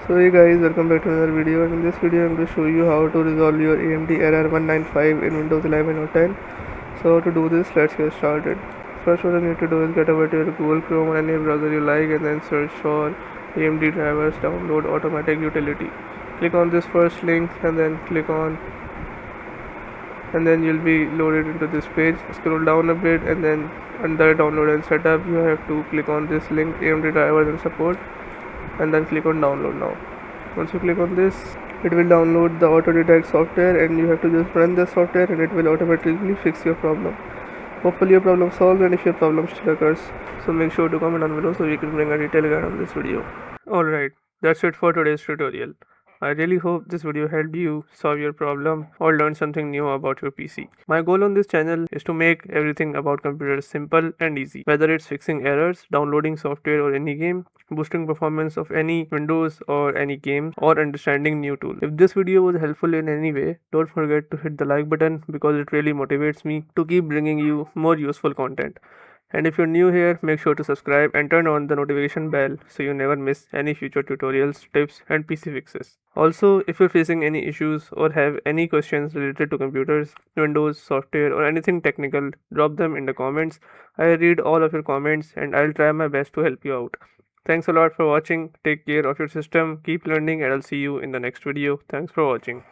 So hey guys, welcome back to another video, and in this video I'm going to show you how to resolve your AMD error 195 in Windows 11 or 10. So to do this, let's get started. First, what you need to do is get over to your Google Chrome or any browser you like and then search for AMD drivers download automatic utility. Click on this first link and then click on, and then you'll be loaded into this page. Scroll down a bit and then under download and setup you have to click on this link AMD drivers and support, and then click on download now. Once you click on this, it will download the auto detect software and you have to just run the software and it will automatically fix your problem. Hopefully your problem solved, and if your problem still occurs, so make sure to comment down below so we can bring a detailed guide on this video. Alright, that's it for today's tutorial. I really hope this video helped you solve your problem or learn something new about your PC. My goal on this channel is to make everything about computers simple and easy, whether it's fixing errors, downloading software or any game, boosting performance of any Windows or any game, or understanding new tools. If this video was helpful in any way, don't forget to hit the like button because it really motivates me to keep bringing you more useful content. And if you're new here, make sure to subscribe and turn on the notification bell so you never miss any future tutorials, tips and PC fixes. Also, if you're facing any issues or have any questions related to computers, Windows, software or anything technical, drop them in the comments. I read all of your comments and I'll try my best to help you out. Thanks a lot for watching. Take care of your system, keep learning, and I'll see you in the next video. Thanks for watching.